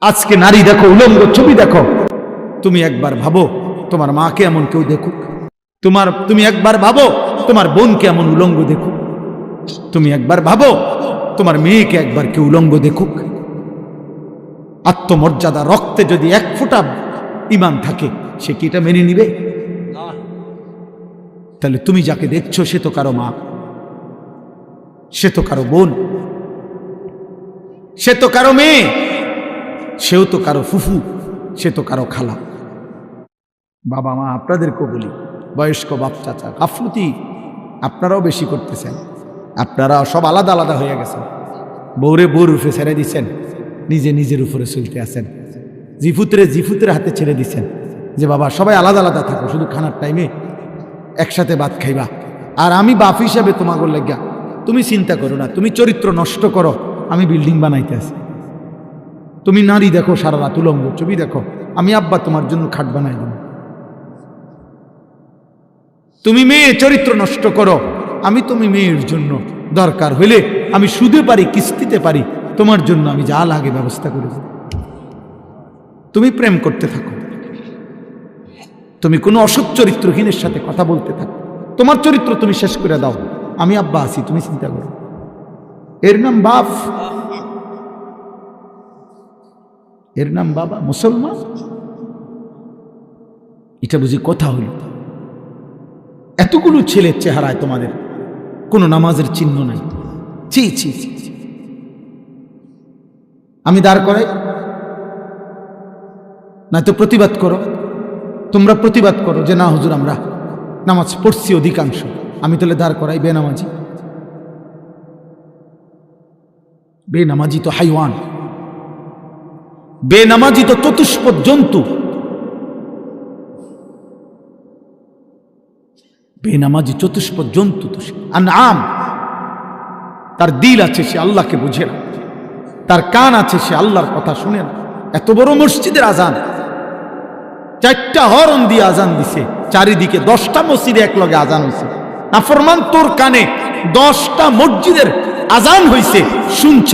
আজকে নারী দেখো, উলঙ্গ ছবি দেখো। তুমি একবার ভাবো তোমার মাকে এমন কেউ দেখুক? তুমি একবার ভাবো তোমার বোনকে এমন উলঙ্গ দেখুক? তুমি একবার ভাবো তোমার মেয়েকে একবার কেউ উলঙ্গ দেখুক? আত্মমর্যাদা রক্তে যদি এক ফোঁটা ঈমান থাকে, সে কি এটা মেনে নিবে? তাহলে তুমি যাকে দেখছো সে তো কারো মা, সে তো কারো বোন, সে তো কারো মেয়ে, সেও তো কারো ফুফু, সে তো কারো খালা। বাবা মা আপনাদেরকেও বলি, বয়স্ক বাপ চাচা, গাফলতি আপনারাও বেশি করতেছেন। আপনারা সব আলাদা আলাদা হয়ে গেছেন। বউরে বউর রূপে ছেড়ে দিচ্ছেন, নিজে নিজের উপরে চলতে আছেন। জিফুতের হাতে ছেড়ে দিচ্ছেন যে বাবা সবাই আলাদা আলাদা থাকো, শুধু খানার টাইমে একসাথে ভাত খাইবা। আর আমি বাপ হিসাবে তোমাকে লেগা, তুমি চিন্তা করো না, তুমি চরিত্র নষ্ট করো, আমি বিল্ডিং বানাইতে আছি। তুমি নারী দেখো সারা রাত, উলঙ্গ ছবি দেখো, আমি আব্বা তোমার জন্য খাট বানাই দেব। তুমি মেয়ে চরিত্র নষ্ট করো, তুমি মেয়ের জন্য দরকার হইলে আমি সুদে পারি, কিস্তিতে পারি, তোমার জন্য আমি যা লাগে ব্যবস্থা করে দেব। তুমি প্রেম করতে থাকো, তুমি কোনো অসৎ চরিত্রহীনের সাথে কথা বলতে থাকো, তোমার চরিত্র তুমি শেষ করে দাও, আমি আব্বা আছি, তুমি চিন্তা করো। এর নাম বাপ, এর নাম বাবা, মুসলমান। এটা বুঝি কথা হইল? এতগুলো ছেলের চেহারায় তোমাদের কোনো নামাজের চিহ্ন নাই। ছি ছি ছি, আমি দাঁড় করাই না তো প্রতিবাদ করো। তোমরা প্রতিবাদ করো যে না হুজুর আমরা নামাজ পড়ছি অধিকাংশ, আমি তাহলে দাঁড় করাই বেনামাজি। বেনামাজি তো হাইওয়ান, বেনামাজি তো চতুষ্পদ জন্তু, বেনামাজি চতুষ্পদ জন্তু তো আনআম। তার দিল আছে, সে আল্লাহকে বুঝে না, তার কান আছে, সে আল্লাহর কথা শুনে না। এত বড় মসজিদের আজান, 4টা হরন দিয়ে আজান দিছে, চারিদিকে 10টা মসজিদে এক লগে আজান হয়েছে। নাফরমান তোর কানে 10টা মসজিদের আজান হয়েছে, শুনছ,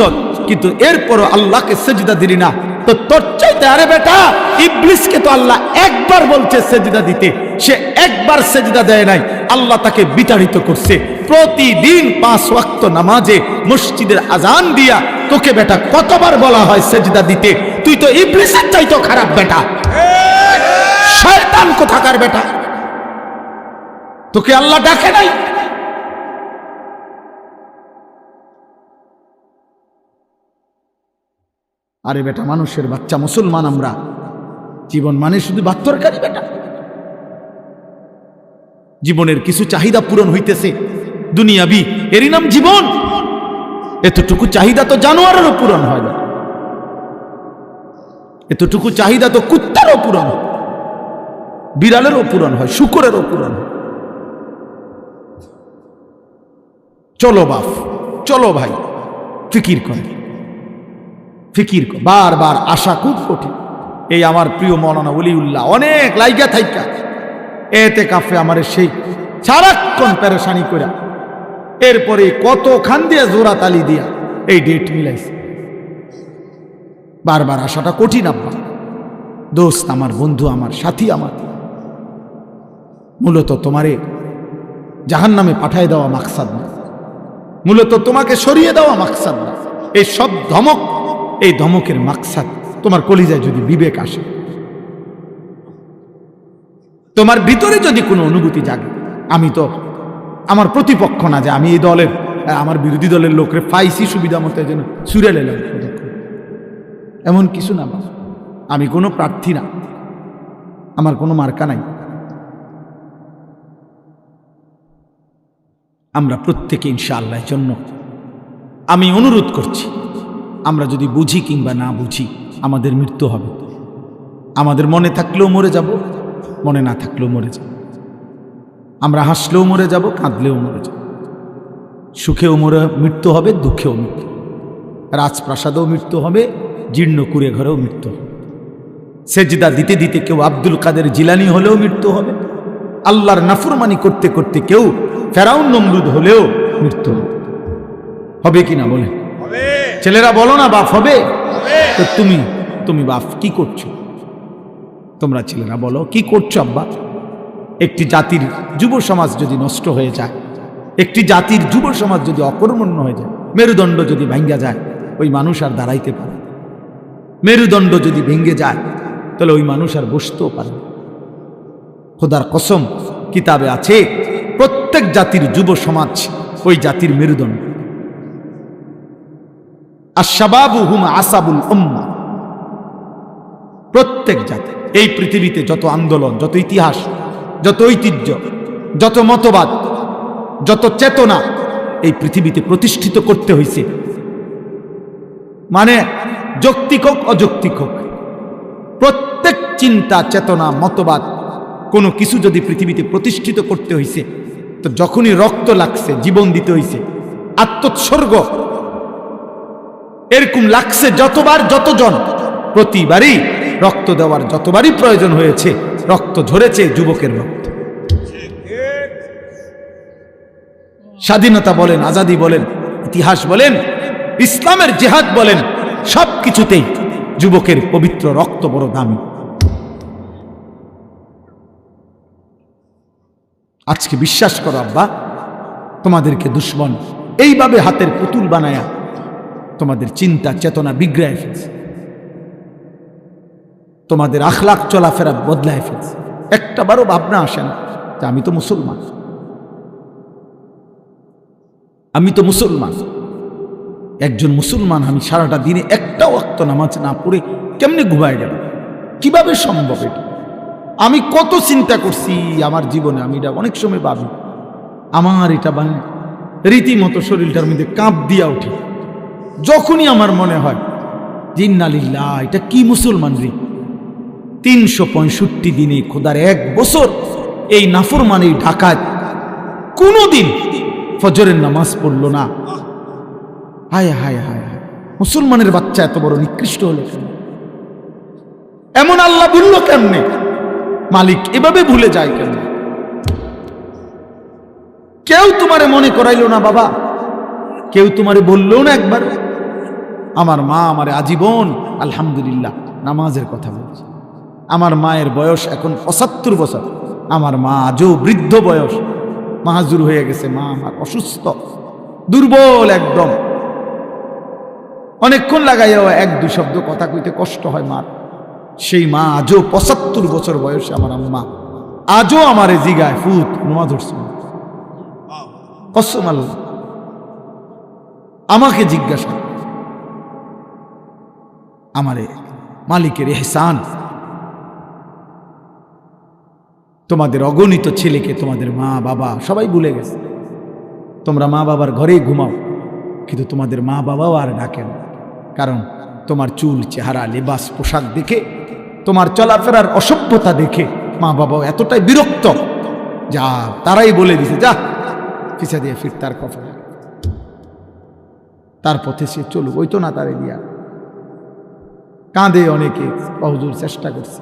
কিন্তু এরপরও আল্লাহকে সেজদা দিলি না। তো তোর চাইতে, আরে বেটা, ইবলিসকে তো আল্লাহ একবার বলছে সেজদা দিতে, সে একবার সেজদা দেয় নাই, আল্লাহ তাকে বিতাড়িত করছে। প্রতিদিন 5 ওয়াক্ত নামাজে মসজিদের আজান দিয়া তোকে বেটা কতবার বলা হয় সেজদা দিতে? তুই তো ইবলিসের চাইতে খারাপ বেটা, শয়তান কোথাকার বেটা, তোকে আল্লাহ ডাকে নাই? আরে বেটা, মানুষের বাচ্চা, মুসলমান আমরা, জীবন মানে শুধু ভাত তরকারি বেটা। জীবনের কিছু চাহিদা পূরণ হইতেছে দুনিয়াবি, এরই নাম জীবন। এতটুকু চাহিদা তো জানোয়ারেরও পূরণ হয় না, এতটুকু চাহিদা তো কুত্তারও পূরণ হয়, বিড়ালেরও পূরণ হয়, শুকরেরও পূরণ হয়। চলো বাপ, চলো ভাই, ফিকির করে, ফিকির কর। বারবার আশা খুব কঠিন। এই আমার প্রিয় মৌলানা ওলিউল্লাহ অনেক লাইগা থাইকা এতে কাফে আমার সেই সারাক্ষণ পেরেশানি করা, এরপরে কত খান দিয়া জোড়া তালি দিয়া এই ডেট মিলাইছে। বারবার আশাটা কঠিন আব্বা। দোস্ত আমার, বন্ধু আমার, সাথী আমার, মূলত তোমারে জাহান্নামে পাঠায় দেওয়া মাকসাদ না, মূলত তোমাকে সরিয়ে দেওয়া মাকসাদ না। এই সব ধমক, এই ধমকের মাকসাদ তোমার কলিজায় যদি বিবেক আসে, তোমার ভিতরে যদি কোনো অনুভূতি জাগে, আমি তো আমার প্রতিপক্ষ না যে আমি এই দলের, আমার বিরোধী দলের লোকরে পাইছি সুবিধা মতো যেন সুরে লেলাম, এমন কিছু না। আমি কোনো প্রার্থী না, আমার কোনো মার্কা নাই। আমরা প্রত্যেকে ইনশাআল্লাহর জন্য আমি অনুরোধ করছি, আমরা যদি বুঝি কিংবা না বুঝি, আমাদের মৃত্যু হবে। আমাদের মনে থাকলেও মরে যাব, মনে না থাকলেও মরে যাব। আমরা হাসলেও মরে যাব, কাঁদলেও মরে যাব। সুখেও মৃত্যু হবে, দুঃখেও মৃত্যু, রাজপ্রাসাদেও মৃত্যু হবে, জীর্ণ কুড়ে ঘরেও মৃত্যু হবে। সেজদা দিতে দিতে কেউ আব্দুল কাদের জিলানি হলেও মৃত্যু হবে, আল্লাহর নাফরমানি করতে করতে কেউ ফেরাউন নমরুদ হলেও মৃত্যু হবে। হবে কিনা বলে? ছেলেরা বলো না বাপ হবে? তো তুমি তুমি বাপ কি করছো? তোমরা ছেলেরা বলো কি করছো আব্বা? একটি জাতির যুব সমাজ যদি নষ্ট হয়ে যায়, একটি জাতির যুব সমাজ যদি অকর্মণ্য হয়ে যায়, মেরুদণ্ড যদি ভেঙ্গে যায়, ওই মানুষ আর দাঁড়াইতে পারে। মেরুদণ্ড যদি ভেঙ্গে যায় তাহলে ওই মানুষ আর বসতেও পারে। খোদার কসম, কিতাবে আছে প্রত্যেক জাতির যুব সমাজ ওই জাতির মেরুদণ্ড। আশ-শাবাবু হুম আসাবুল উম্মাহ। প্রত্যেক জাতি, এই পৃথিবীতে যত আন্দোলন, যত ইতিহাস, যত ঐতিহ্য, যত মতবাদ, যত চেতনা এই পৃথিবীতে প্রতিষ্ঠিত করতে হয়েছে, মানে যৌক্তিক হোক অযৌক্তিক হোক, প্রত্যেক চিন্তা চেতনা মতবাদ কোনো কিছু যদি পৃথিবীতে প্রতিষ্ঠিত করতে হয়েছে, তো যখনই রক্ত লাগছে, জীবন দিতে হয়েছে, আত্মোৎসর্গ এরকম লাগছে যতবার, যতজন, প্রতিবারই রক্ত দেওয়ার যতবারই প্রয়োজন হয়েছে, রক্ত ঝরেছে যুবকের রক্ত। স্বাধীনতা বলেন, আজাদি বলেন, ইতিহাস বলেন, ইসলামের জিহাদ বলেন, সব কিছুতেই যুবকের পবিত্র রক্ত বড় দামি। আজকে বিশ্বাস করো আব্বা, তোমাদেরকে দুশ্মন এইভাবে হাতের পুতুল বানায়া তোমাদের চিন্তা চেতনা বিগড়ায় ফেলছে, তোমাদের আখলাক চলাফেরা বদলায় ফেলছে। একটা বারও ভাবনা আসে না যে আমি তো মুসলমান, আমি তো মুসলমান, একজন মুসলমান, আমি সারাটা দিনে একটা ওয়াক্ত নামাজ না পড়ে কেমনে ঘুমায় গেল? কিভাবে সম্ভব এটা? আমি কত চিন্তা করছি আমার জীবনে, আমি এটা অনেক সময় ভাবি, আমার এটা মানে রীতিমতো শরীরটার মধ্যে কাঁপ দিয়া উঠে যখনই আমার মনে হয় যে ইন্না লিল্লাহ, এটা কি মুসলমান রে? 365 দিনে খোদার 1 বছর এই নাফরমানি ঢাকায় কোনোদিন ফজরের নামাজ পড়লো না। হায় হায় হায় হায়, মুসলমানের বাচ্চা এত বড় নিকৃষ্ট হলো কেন? এমন আল্লাহ ভুললো কেমনে? মালিক এভাবে ভুলে যায় কেন? কেউ তোমারে মনে করাইলো না বাবা, কেউ তোমারে বললো না একবার? আমার মা আমারে আজীবন আলহামদুলিল্লাহ নামাজের কথা বলছে। আমার মায়ের বয়স এখন 75 বছর, আমার মা আজও বৃদ্ধ বয়স, মাহাজুর হয়ে গেছে, মা আমার অসুস্থ, দুর্বল একদম, অনেকক্ষণ লাগাইয়াও 1-2 শব্দ কথা কইতে কষ্ট হয় মার। সেই মা আজও 75 বছর বয়সে আমার আম্মা আজও আমারে জিগায়, ফুত নামাজ ধরছে? কসম আল্লাহ, আমাকে জিজ্ঞাসা, আমারে মালিকের ইহসান। তোমাদের অগণিত ছেলেকে তোমাদের মা বাবা সবাই ভুলে গেছে। তোমরা মা বাবার ঘরেই ঘুমাও, কিন্তু তোমাদের মা বাবাও আর ডাকেন, কারণ তোমার চুল, চেহারা, লেবাস, পোশাক দেখে, তোমার চলাফেরার অসভ্যতা দেখে মা বাবাও এতটাই বিরক্ত, যা তারাই বলে দিছে, যা পিছা দিয়ে ফির তার কথা, তার পথে সে চলুক, ওই তো না তারে দিয়া। কাঁদে অনেকে, হুজুর চেষ্টা করছে,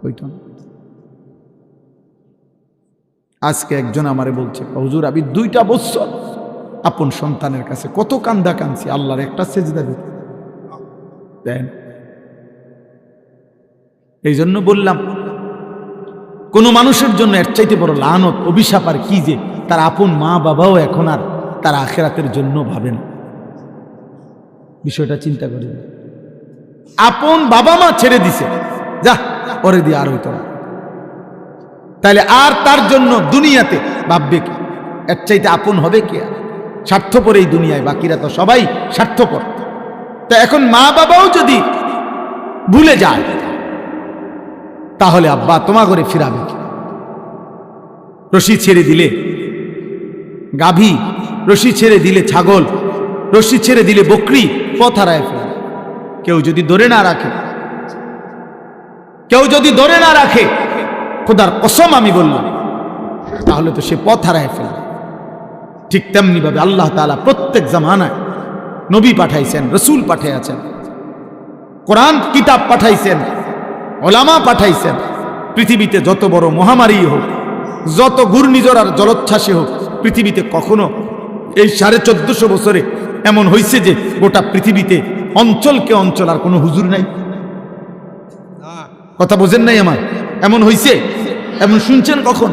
ওই তো না। আজকে একজন আমারে বলছে, হুজুর আমি 2টা বছর আপন সন্তানের কাছে কত কান্দা কাঁদছি, আল্লাহর একটা সেজদা দিতে দেন। এই জন্য বললাম, কোন মানুষের জন্য এর চাইতে বড় লানত, অভিশাপ আর কি যে তার আপন মা বাবাও এখন আর তার আখিরাতের জন্য ভাবেন। বিষয়টা চিন্তা করে, আপন বাবা মা ছেড়ে দিছে, যা পরে দিয়ে আর হইতো না, তাহলে আর তার জন্য দুনিয়াতে ভাববে কি? এর চাইতে আপন হবে কি? স্বার্থপর এই দুনিয়ায়, বাকিরা তো সবাই স্বার্থপর। তা এখন মা বাবাও যদি ভুলে যায়, তাহলে আব্বা তোমা করে ফিরাবে কি? রশি ছেড়ে দিলে গাভী, রশি ছেড়ে দিলে ছাগল, রশি ছেড়ে দিলে বকরি পথ হারায় ফেলে। কেউ যদি ধরে না রাখে, কেউ যদি ধরে না রাখে, খোদার কসম আমি বললাম, তাহলে তো সে পথ হারায় ফেলে। ঠিক তেমনি ভাবে আল্লাহ তাআলা প্রত্যেক জামানায় নবী পাঠাইছেন, রসুল পাঠাইছেন, কোরআন কিতাব পাঠাইছেন, ওলামা পাঠাইছেন। পৃথিবীতে যত বড় মহামারী হোক, যত ঘূর্ণিঝড় আর জলোচ্ছ্বাসে হোক, পৃথিবীতে কখনো এই 1450 বছরে এমন হয়েছে যে গোটা পৃথিবীতে অঞ্চলকে অঞ্চল আর কোনো হুজুর নাই? কথা বোঝেন নাই আমার? এমন হইছে? এমন শুনছেন কখন?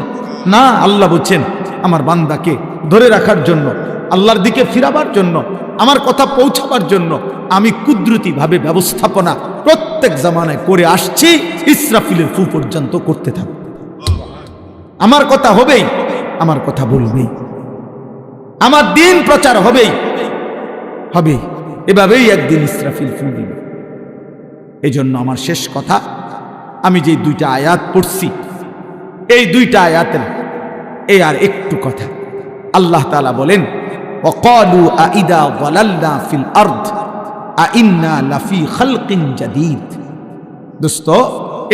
না, আল্লাহ বলছেন আমার বান্দাকে ধরে রাখার জন্য, আল্লাহর দিকে ফিরাবার জন্য, আমার কথা পৌঁছাবার জন্য আমি কুদরতি ভাবে ব্যবস্থাপনা প্রত্যেক জামানায় করে আসছি, ইসরাফিলের ফু পর্যন্ত করতে থাকব। আমার কথা হবেই, আমার কথা বলবেই, আমার দিন প্রচার হবেই হবে, এভাবেই একদিন ইসরাফিল ফু দিবে। এই জন্য আমার শেষ কথা, আমি যে দুইটা আয়াত পড়ছি, এই দুইটা আয়াতের এই আর একটু কথা। আল্লাহ তাআলা বলেন ওয়াকালু আইদা যালালনা ফিল আরদ আইন্না লাফি খালকিন জাদীদ। দোস্ত,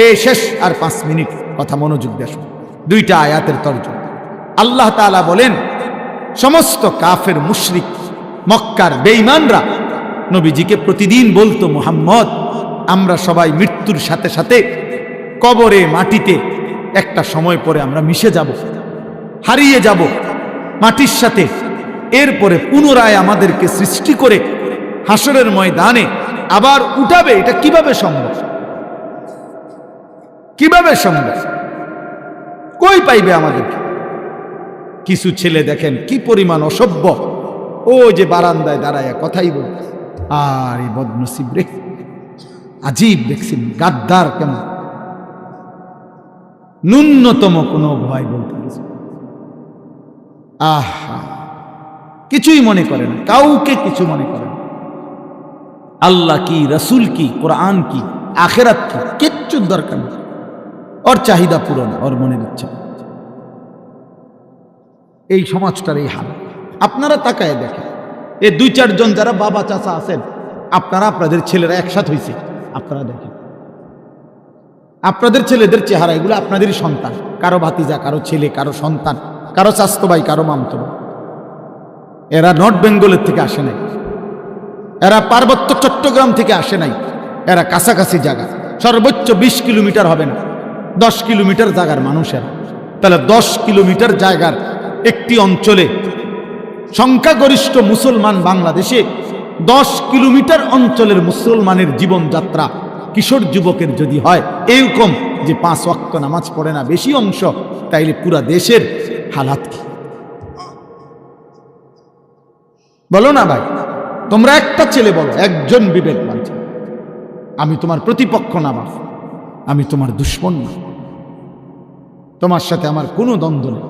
এই শেষ আর 5 মিনিট কথা মনোযোগ দিয়ে শুনুন। দুইটা আয়াতের তরজমা। আল্লাহ তাআলা বলেন সমস্ত কাফের মুশরিক মক্কার বেঈমানরা নবীজিকে প্রতিদিন বলতো, মুহাম্মদ আমরা সবাই মৃত্যুর সাথে সাথে কবরে মাটিতে একটা সময় পরে আমরা মিশে যাব, হারিয়ে যাব মাটির সাথে, এরপরে পুনরায় আমাদেরকে সৃষ্টি করে হাসরের ময়দানে আবার উঠাবে। এটা কিভাবে সম্ভব? কিভাবে সম্ভব? কই পাইবে আমাদেরকে? কিছু ছেলে দেখেন কি পরিমাণ অসভ্য, ও যে বারান্দায় দাঁড়ায় কথাই বল, আর এই বদনসিব রে, আজীব দেখছেন গাদ্দার কেমন, ন্যূনতম কোনো ভয় বলতে পারছে। আহা, কিছুই মনে করে না, কাউকে কিছু মনে করে না। আল্লাহ কি, রাসূল কি, কোরআন কি, আখিরাত কি, কিচ্ছু দরকার নেই। ওর চাহিদা পূরণ, ওর মনের ইচ্ছা। এই সমাজটার এই হাল। আপনারা তাকায় দেখেন, এই 2-4 জন যারা বাবা চাচা আছেন, আপনারা আপনাদের ছেলেরা একসাথে হয়েছে, আপনারা দেখেন আপনাদের ছেলেদের চেহারা, এগুলো আপনাদেরই সন্তান, কারো ভাতিজা, কারো ছেলে, কারো সন্তান, কারো চাচতো ভাই, কারো মামতো ভাই। এরা নর্থ বেঙ্গলের থেকে আসে নাই, এরা পার্বত্য চট্টগ্রাম থেকে আসে নাই, এরা কাছাকাছি জায়গা, সর্বোচ্চ 20 কিলোমিটার হবে না, 10 কিলোমিটার জায়গার মানুষ এরা। তাহলে 10 কিলোমিটার জায়গার একটি অঞ্চলে সংখ্যাগরিষ্ঠ মুসলমান বাংলাদেশে 10 কিলোমিটার অঞ্চলের মুসলমানের জীবনযাত্রা কিশোর যুবকের যদি হয় এরকম যে 5 ওয়াক্ত নামাজ পড়ে না বেশি অংশ, তাইলে পুরা দেশের হালাত কি? বলো না ভাই, তোমরা একটা ছেলে বলো, একজন বিবেকবান ছেলে, আমি তোমার প্রতিপক্ষ না বাপ, আমি তোমার দুশ্মন না, তোমার সাথে আমার কোনো দ্বন্দ্ব নেই,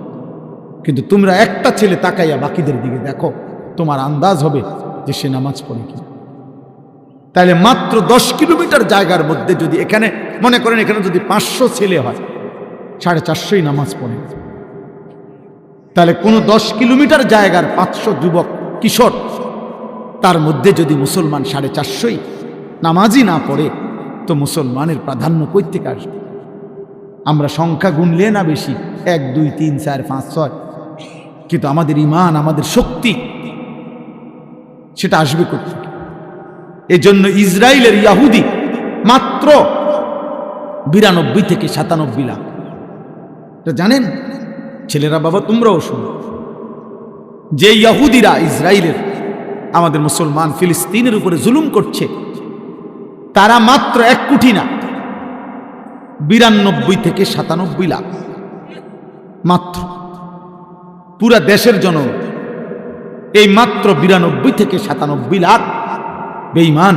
কিন্তু তোমরা একটা ছেলে তাকাইয়া বাকিদের দিকে দেখো, তোমার আন্দাজ হবে যে সে নামাজ পড়ে কি। তাহলে মাত্র 10 কিলোমিটার জায়গার মধ্যে যদি এখানে মনে করেন, এখানে যদি 500 ছেলে হয়, 450 নামাজ পড়ে, তাহলে কোন 10 কিলোমিটার জায়গার 500 যুবক কিশোর, তার মধ্যে যদি মুসলমান 450 নামাজই না পড়ে, তো মুসলমানের প্রাধান্য কই থেকে আসবে? আমরা সংখ্যা গুনলে না বেশি, 1 2 3 4 5 6, কিন্তু আমাদের ঈমান, আমাদের শক্তি, সেটা আসবে কোথা? এই জন্য ইসরায়েলের ইহুদি মাত্র 92 থেকে 97 লাখ। এটা জানেন ছেলেরা, বাবা তোমরাও শোনো, যে ইহুদিরা ইসরায়েলের আমাদের মুসলমান ফিলিস্তিনের উপরে জুলুম করছে, তারা মাত্র 1 কোটি না, 92 থেকে 97 লাখ মাত্র। পুরা দেশের জনগণ এই মাত্র 92 থেকে 97 লাখ বেঈমান।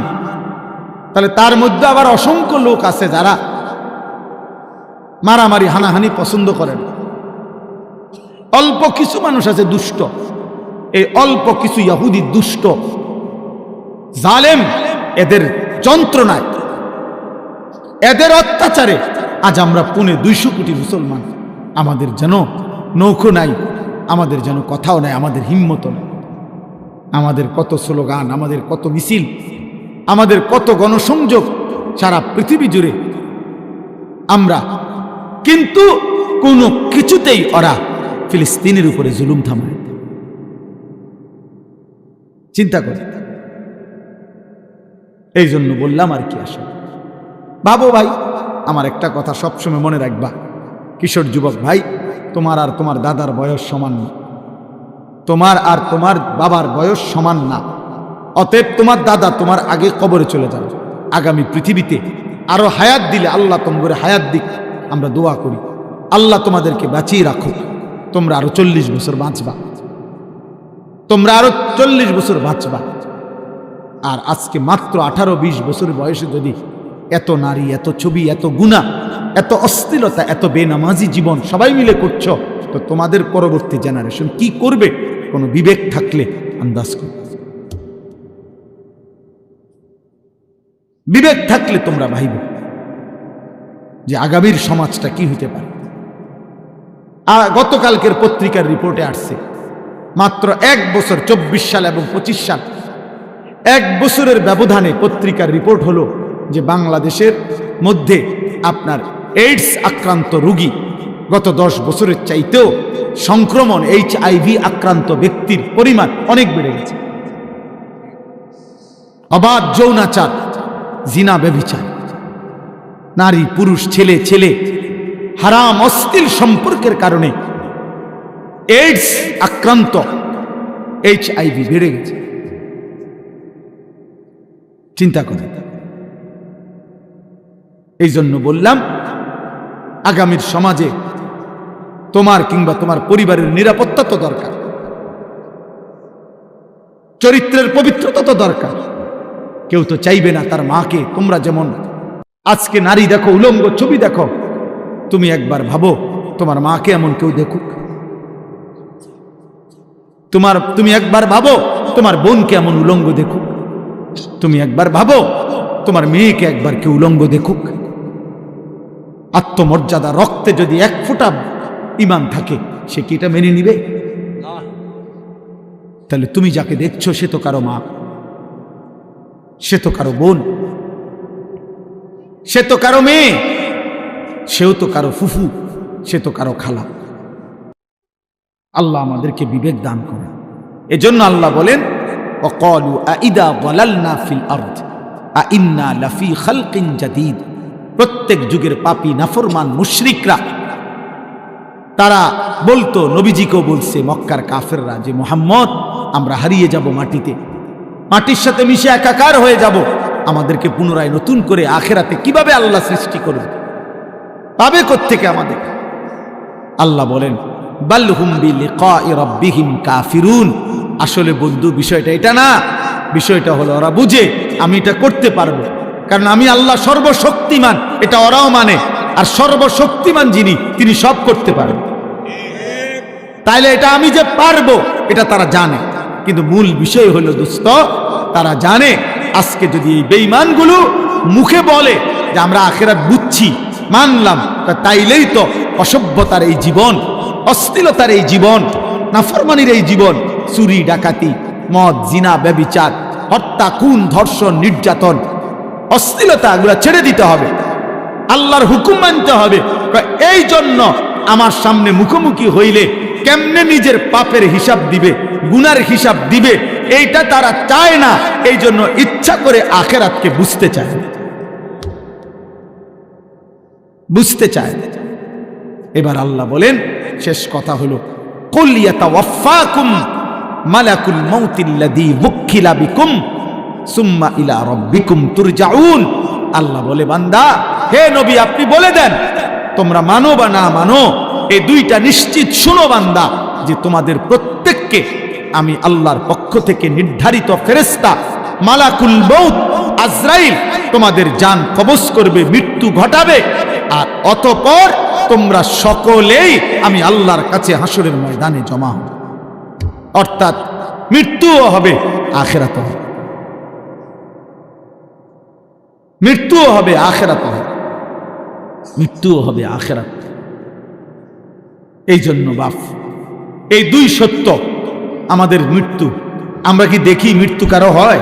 তাহলে তার মধ্যে আবার অসংখ্য লোক আছে যারা মারামারি হানাহানি পছন্দ করেন। অল্প কিছু মানুষ আছে দুষ্ট, এই অল্প কিছু ইহুদি দুষ্ট জালেম, এদের যন্ত্রণায়, এদের অত্যাচারে আজ আমরা 250 কোটি মুসলমান, আমাদের যেন নৌকো নাই, আমাদের যেন কথাও নাই, আমাদের হিম্মত নাই। আমাদের কত স্লোগান, আমাদের কত মিছিল, আমাদের কত গণসংযোগ সারা পৃথিবী জুড়ে আমরা, কিন্তু কোনো কিছুতেই ওরা ফিলিস্তিনের উপরে জুলুম থামায়। চিন্তা করে, এই জন্য বললাম আর কি, আসলে ভাবো ভাই, আমার একটা কথা সবসময় মনে রাখবা, কিশোর যুবক ভাই, তোমার আর তোমার দাদার বয়স সমান না, তোমার আর তোমার বাবার বয়স সমান না। অতএব তোমার দাদা তোমার আগে কবরে চলে যাবে, আগামী পৃথিবীতে আরো হায়াত দিলে আল্লাহ তোমাদের হায়াত দিক, আমরা দোয়া করি আল্লাহ তোমাদেরকে বাঁচিয়ে রাখুক, তোমরা আরো 40 বছর বাঁচবা, তোমরা আরো 40 বছর বাঁচবা। আর আজকে মাত্র 18-20 বছর বয়সে যদি এত নারী, এত ছবি, এত গুনাহ, এত অশ্লীলতা, এত বেনামাজি জীবন সবাই মিলে করছ, তো তোমাদের পরবর্তী জেনারেশন কি করবে? কোনো বিবেক থাকলে আন্দাজ করো, বিবেক থাকলে তোমরা ভাইব যে আগামীর সমাজটা কি হতে পারে। গতকালকের পত্রিকার রিপোর্টে আসছে মাত্র 1 বছর 24 সাল এবং 25 সাল 1 বছরের ব্যবধানে পত্রিকার রিপোর্ট হলো যে বাংলাদেশের মধ্যে আপনার এইডস আক্রান্ত রোগী গত 10 বছরের চাইতেও সংক্রমণ HIV আক্রান্ত ব্যক্তির পরিমাণ অনেক বেড়ে গেছে। অবাধ যৌনাচার, জিনা, ব্যভিচার, নারী পুরুষ, ছেলে ছেলে হারাম অশ্লীল সম্পর্কের কারণে এইডস আক্রান্ত, HIV বেড়ে গেছে। চিন্তা করে, এই জন্য বললাম আগামীর সমাজে তোমার কিংবা তোমার পরিবারের নিরাপত্তা তো দরকার, চরিত্রের পবিত্রতা তো দরকার। কেউ তো চাইবে না তার মাকে, তোমরা যেমন আজকে নারী দেখো, উলঙ্গ ছবি দেখো, তুমি একবার ভাবো তোমার মাকে এমন কেউ দেখুক? তুমি একবার ভাবো তোমার বোনকে এমন উলঙ্গ দেখুক? তুমি একবার ভাবো তোমার মেয়েকে একবার কেউ উলঙ্গ দেখুক? আত্মমর্যাদা রক্তে যদি 1 ফোঁটা ঈমান থাকে, সে কি এটা মেনে নিবে? তাহলে তুমি যাকে দেখছো সে তো কারো মা, সে তো কারো বোন, সে তো কারো মেয়ে, সেও তো কারো ফুফু, সে তো কারো খালা। আল্লাহ আমাদেরকে বিবেক দান করে। এজন্য আল্লাহ বলেন ওয়াকালু আইদা যালালনা ফিল আরদ আইন্না লাফি খালকিন জাদীদ। প্রত্যেক যুগের পাপী নাফরমান মুশরিকরা তারা বলতো, নবীজিকেও বলছে মক্কার কাফেররা, যে মুহাম্মদ আমরা হারিয়ে যাব মাটিতে, মাটির সাথে মিশে একাকার হয়ে যাব, আমাদেরকে পুনরায় নতুন করে আখেরাতে কিভাবে আল্লাহ সৃষ্টি করবে, পাবে কোত্থেকে আমাদের? আল্লাহ বলেন বাল হুম বিলিকাই রাব্বিহিম কাফিরুন। আসলে বন্ধু বিষয়টা এটা না, বিষয়টা হলো ওরা বুঝে আমি এটা করতে পারবো, কারণ আমি আল্লাহ সর্বশক্তিমান, এটা ওরাও মানে। আর সর্বশক্তিমান যিনি, তিনি সব করতে পারেন, তাইলে এটা আমি যে পারবো এটা তারা জানে। কিন্তু মূল বিষয় হলো দোস্ত, তারা জানে আজকে যদি এই বেঈমানগুলো মুখে বলে যে আমরা আখিরাত বুঝছি, মানলাম, তাইলেই তো অসভ্যতার এই জীবন, অশ্লীলতার এই জীবন, নাফরমানির এই জীবন, চুরি ডাকাতি, মদ, জিনা, ব্যভিচার, হত্যা, খুন, ধর্ষণ, নির্যাতন, অশ্লীলতা এগুলো ছেড়ে দিতে হবে, আল্লাহর হুকুম মানতে হবে। এই জন্য আমার সামনে মুখোমুখি হইলে কেমনে নিজের পাপের হিসাব দিবে, গুনার হিসাব দিবে, এইটা তারা চায় না। এই জন্য ইচ্ছা করে আখিরাতকে বুঝতে চায়, বুঝতে চায়। এবার আল্লাহ বলেন, শেষ কথা হলো কুল ইয়াতাওয়াফাকুম মালাকুল মাউতিল্লাযী ওয়াক্কিলা বিকুম সুম্মা ইলা রাব্বিকুম তুরজাউন। আল্লাহ বলে, বান্দা, হে নবী, আপনি বলে দেন, তোমরা মানো বা না মানো, এই দুইটা নিশ্চিত শুনো বান্দা, যে তোমাদের প্রত্যেককে আমি আল্লাহর পক্ষ থেকে নির্ধারিত ফেরেশতা মালাকুল মউত আজরাইল তোমাদের জান কবজ করবে, মৃত্যু ঘটাবে। আর অতঃপর তোমরা সকলেই আমি আল্লাহর কাছে হাসরের ময়দানে জমা হবে। অর্থাৎ মৃত্যুও হবে, আখিরাতও হবে, মৃত্যুও হবে, আখিরাতও হবে, মৃত্যুও হবে, আখিরাত। এই জন্য বাপ, এই দুই সত্য আমাদের মৃত্যু। আমরা কি দেখি মৃত্যু কারো হয়?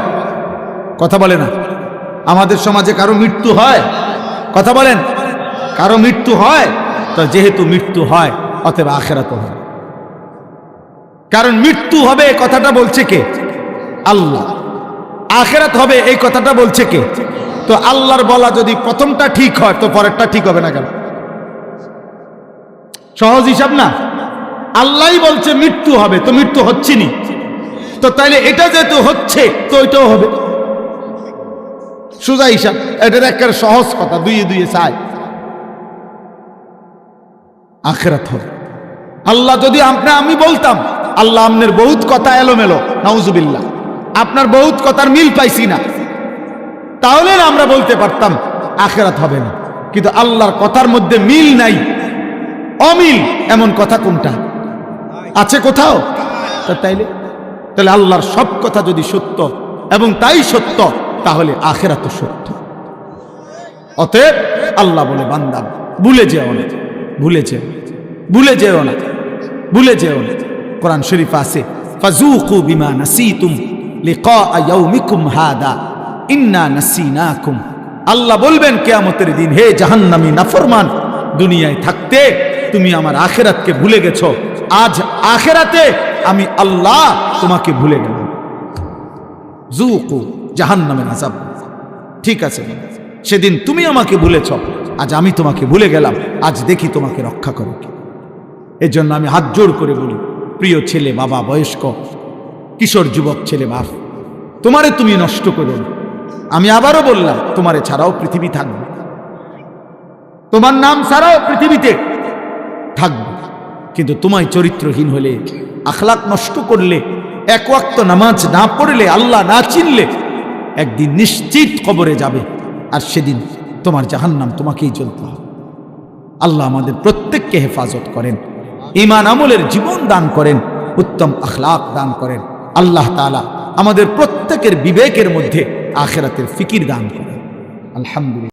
কথা বলে না। আমাদের সমাজে কারো মৃত্যু হয়? কথা বলেন, কারো মৃত্যু হয়? তো যেহেতু মৃত্যু হয়, অতএব আখিরাতও হয়। কারণ মৃত্যু হবে এই কথাটা বলছে কে? আল্লাহ। আখিরাত হবে এই কথাটা বলছে কে? তো আল্লাহর বলা যদি প্রথমটা ঠিক হয়, তো পরেরটা ঠিক হবে না কেন? সহজ হিসাব না? আল্লাহই বলছে মৃত্যু হবে, তো মৃত্যু হচ্ছে নি, তো তাইলে এটা যেহেতু হচ্ছে, তো ওইটাও হবে। সোজা হিসাব, এটার একটা সহজ কথা, দুইয়ে দুইয়ে চাই আখিরাত হবে। আল্লাহ যদি আমি বলতাম আল্লাহ আপনার বহুত কথা এলোমেলো, নাউজুবিল্লাহ, আপনার বহুত কথার মিল পাইছি না, তাহলে আমরা বলতে পারতাম আখিরাত হবে না। কিন্তু আল্লাহর কথার মধ্যে মিল নাই, অমিল এমন কথা কোনটা আছে কোথাও? তাইলে আল্লাহর সব কথা যদি সত্য এবং তাই সত্য, তাহলে আখিরাত সত্য। অতএব আল্লাহ বলে, বান্দা ভুলে যেও না, ভুলে যেও, ভুলে যেও না, ভুলে যেও না। কোরআন শরীফ আছে, ফাজুকু বিমা নাসিতুম লিকা ইয়াউমিকুম হাদা ইন্না নাসিনাকুম। আল্লাহ বলবেন কিয়ামতের দিন, হে জাহান্নামী নাফরমান, দুনিয়ায় থাকতে তুমি আমার আখিরাতকে ভুলে গেছো, আজ আখিরাতে আমি আল্লাহ তোমাকে ভুলে গেলাম। জুকু জাহান্নামের আযাব। ঠিক আছে, সেদিন তুমি আমাকে ভুলেছ, আজ আমি তোমাকে ভুলে গেলাম, আজ দেখি তোমাকে রক্ষা করো কি। এজন্য আমি হাত জোড় করে বলি, প্রিয় ছেলে, বাবা, বয়স্ক, কিশোর, যুবক, ছেলে, বাপ, তোমারে তুমি নষ্ট করো না। আমি আবারও বললাম, তোমারে ছাড়াও পৃথিবী থাকবে, তোমার নাম ছাড়াও পৃথিবীতে থাকবে, কিন্তু তোমায় চরিত্রহীন হলে, আখলাক নষ্ট করলে, এক ওয়াক্ত নামাজ না পড়লে, আল্লাহ না চিনলে, একদিন নিশ্চিত কবরে যাবে, আর সেদিন তোমার জাহান্নাম তোমাকেই জ্বলতে হবে। আল্লাহ আমাদের প্রত্যেককে হেফাজত করেন, ঈমান আমলের জীবন দান করেন, উত্তম আখলাক দান করেন। আল্লাহ তাআলা আমাদের প্রত্যেকের বিবেকের মধ্যে আখিরাতের ফিকির দান করেন। আলহামদুলিল্লাহ।